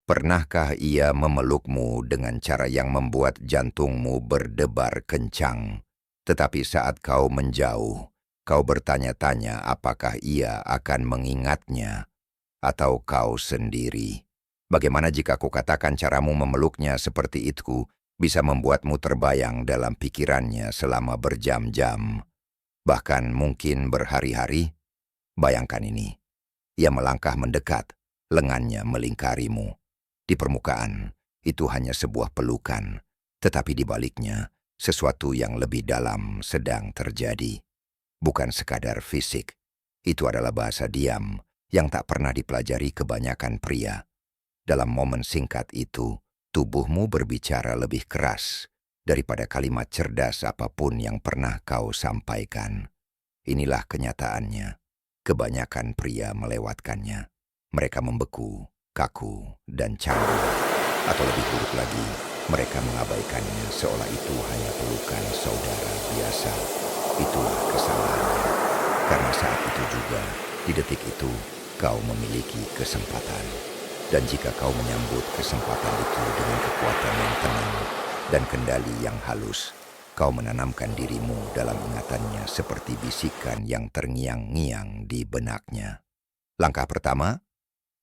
Pernahkah ia memelukmu dengan cara yang membuat jantungmu berdebar kencang? Tetapi saat kau menjauh, kau bertanya-tanya apakah ia akan mengingatnya atau kau sendiri. Bagaimana jika kukatakan caramu memeluknya seperti itu bisa membuatmu terbayang dalam pikirannya selama berjam-jam, bahkan mungkin berhari-hari? Bayangkan ini, ia melangkah mendekat, lengannya melingkarimu. Di permukaan, itu hanya sebuah pelukan, tetapi di baliknya, sesuatu yang lebih dalam sedang terjadi. Bukan sekadar fisik, itu adalah bahasa diam yang tak pernah dipelajari kebanyakan pria. Dalam momen singkat itu, tubuhmu berbicara lebih keras daripada kalimat cerdas apapun yang pernah kau sampaikan. Inilah kenyataannya. Kebanyakan pria melewatkannya. Mereka membeku, kaku, dan canggung. Atau lebih buruk lagi, mereka mengabaikannya seolah itu hanya pelukan saudara biasa. Itulah kesalahannya. Karena saat itu juga, di detik itu, kau memiliki kesempatan. Dan jika kau menyambut kesempatan itu dengan kekuatan yang tenang dan kendali yang halus, kau menanamkan dirimu dalam ingatannya seperti bisikan yang terngiang-ngiang di benaknya. Langkah pertama,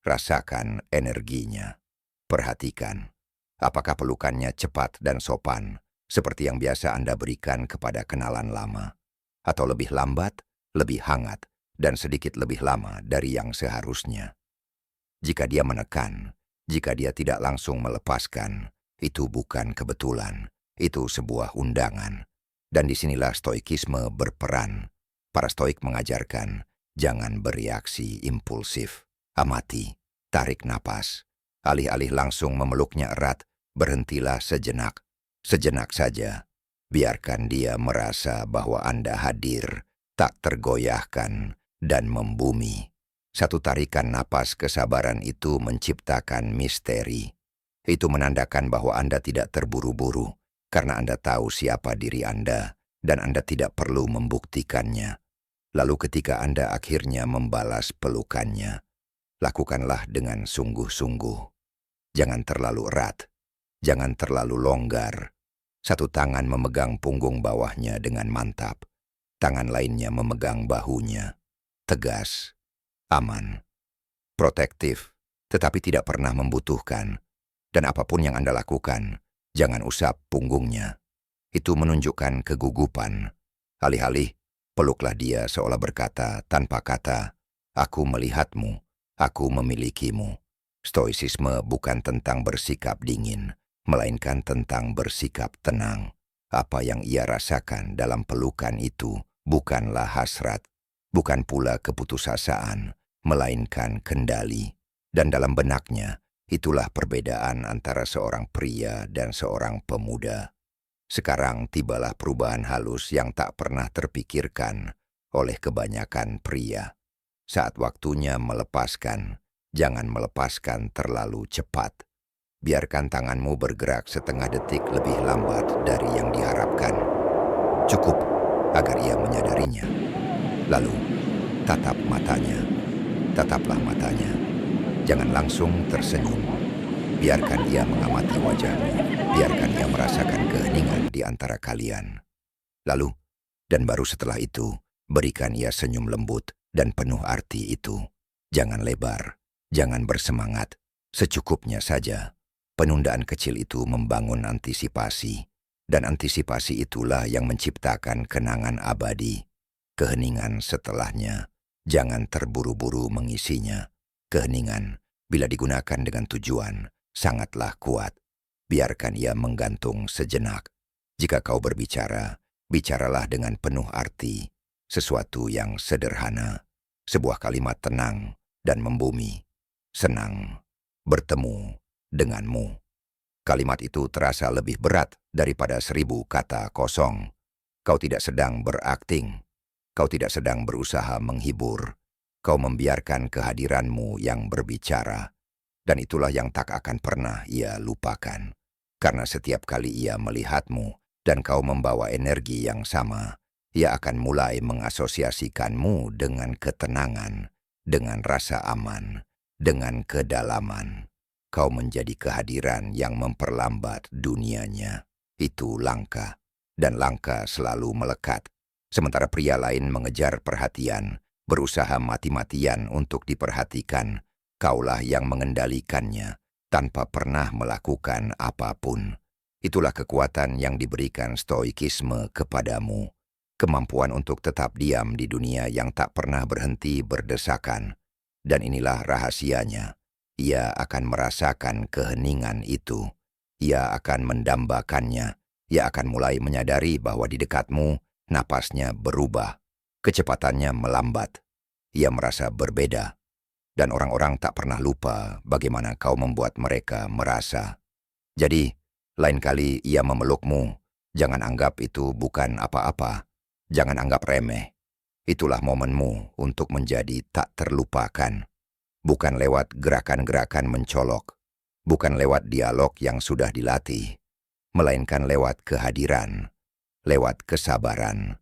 rasakan energinya. Perhatikan, apakah pelukannya cepat dan sopan, seperti yang biasa Anda berikan kepada kenalan lama, atau lebih lambat, lebih hangat, dan sedikit lebih lama dari yang seharusnya. Jika dia menekan, jika dia tidak langsung melepaskan, itu bukan kebetulan. Itu sebuah undangan. Dan disinilah stoikisme berperan. Para stoik mengajarkan, jangan bereaksi impulsif. Amati, tarik napas. Alih-alih langsung memeluknya erat, berhentilah sejenak. Sejenak saja. Biarkan dia merasa bahwa Anda hadir, tak tergoyahkan, dan membumi. Satu tarikan napas kesabaran itu menciptakan misteri. Itu menandakan bahwa Anda tidak terburu-buru, karena Anda tahu siapa diri Anda, dan Anda tidak perlu membuktikannya. Lalu ketika Anda akhirnya membalas pelukannya, lakukanlah dengan sungguh-sungguh. Jangan terlalu erat, jangan terlalu longgar. Satu tangan memegang punggung bawahnya dengan mantap, tangan lainnya memegang bahunya. Tegas, aman, protektif, tetapi tidak pernah membutuhkan. Dan apapun yang Anda lakukan, jangan usap punggungnya. Itu menunjukkan kegugupan. Alih-alih, peluklah dia seolah berkata tanpa kata, aku melihatmu, aku memilikimu. Stoisisme bukan tentang bersikap dingin, melainkan tentang bersikap tenang. Apa yang ia rasakan dalam pelukan itu bukanlah hasrat, bukan pula keputusasaan, melainkan kendali. Dan dalam benaknya, itulah perbedaan antara seorang pria dan seorang pemuda. Sekarang tibalah perubahan halus yang tak pernah terpikirkan oleh kebanyakan pria. Saat waktunya melepaskan, jangan melepaskan terlalu cepat. Biarkan tanganmu bergerak setengah detik lebih lambat dari yang diharapkan. Cukup agar ia menyadarinya. Lalu, tatap matanya. Tataplah matanya. Jangan langsung tersenyum. Biarkan ia mengamati wajahmu. Biarkan ia merasakan keheningan di antara kalian. Lalu, dan baru setelah itu, berikan ia senyum lembut dan penuh arti itu. Jangan lebar, jangan bersemangat, secukupnya saja. Penundaan kecil itu membangun antisipasi, dan antisipasi itulah yang menciptakan kenangan abadi. Keheningan setelahnya, jangan terburu-buru mengisinya. Keheningan, bila digunakan dengan tujuan, sangatlah kuat. Biarkan ia menggantung sejenak. Jika kau berbicara, bicaralah dengan penuh arti, sesuatu yang sederhana, sebuah kalimat tenang dan membumi. Senang bertemu denganmu. Kalimat itu terasa lebih berat daripada 1000 kata kosong. Kau tidak sedang berakting. Kau tidak sedang berusaha menghibur. Kau membiarkan kehadiranmu yang berbicara. Dan itulah yang tak akan pernah ia lupakan. Karena setiap kali ia melihatmu dan kau membawa energi yang sama, ia akan mulai mengasosiasikanmu dengan ketenangan, dengan rasa aman, dengan kedalaman. kau menjadi kehadiran yang memperlambat dunianya. Itu langka, dan langka selalu melekat. Sementara pria lain mengejar perhatian, berusaha mati-matian untuk diperhatikan, kaulah yang mengendalikannya tanpa pernah melakukan apapun. Itulah kekuatan yang diberikan stoikisme kepadamu. Kemampuan untuk tetap diam di dunia yang tak pernah berhenti berdesakan. Dan inilah rahasianya. Ia akan merasakan keheningan itu. Ia akan mendambakannya. Ia akan mulai menyadari bahwa di dekatmu, napasnya berubah. Kecepatannya melambat. Ia merasa berbeda. Dan orang-orang tak pernah lupa bagaimana kau membuat mereka merasa. Jadi, lain kali ia memelukmu, jangan anggap itu bukan apa-apa. Jangan anggap remeh. Itulah momenmu untuk menjadi tak terlupakan. Bukan lewat gerakan-gerakan mencolok, bukan lewat dialog yang sudah dilatih, melainkan lewat kehadiran, lewat kesabaran,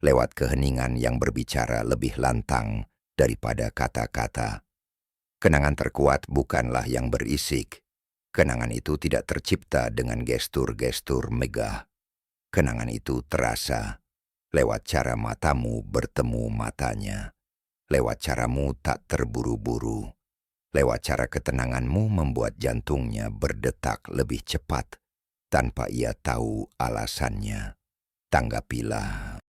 lewat keheningan yang berbicara lebih lantang daripada kata-kata. Kenangan terkuat bukanlah yang berisik. Kenangan itu tidak tercipta dengan gestur-gestur megah. Kenangan itu terasa lewat cara matamu bertemu matanya, lewat caramu tak terburu-buru, lewat cara ketenanganmu membuat jantungnya berdetak lebih cepat tanpa ia tahu alasannya. Tanggapilah.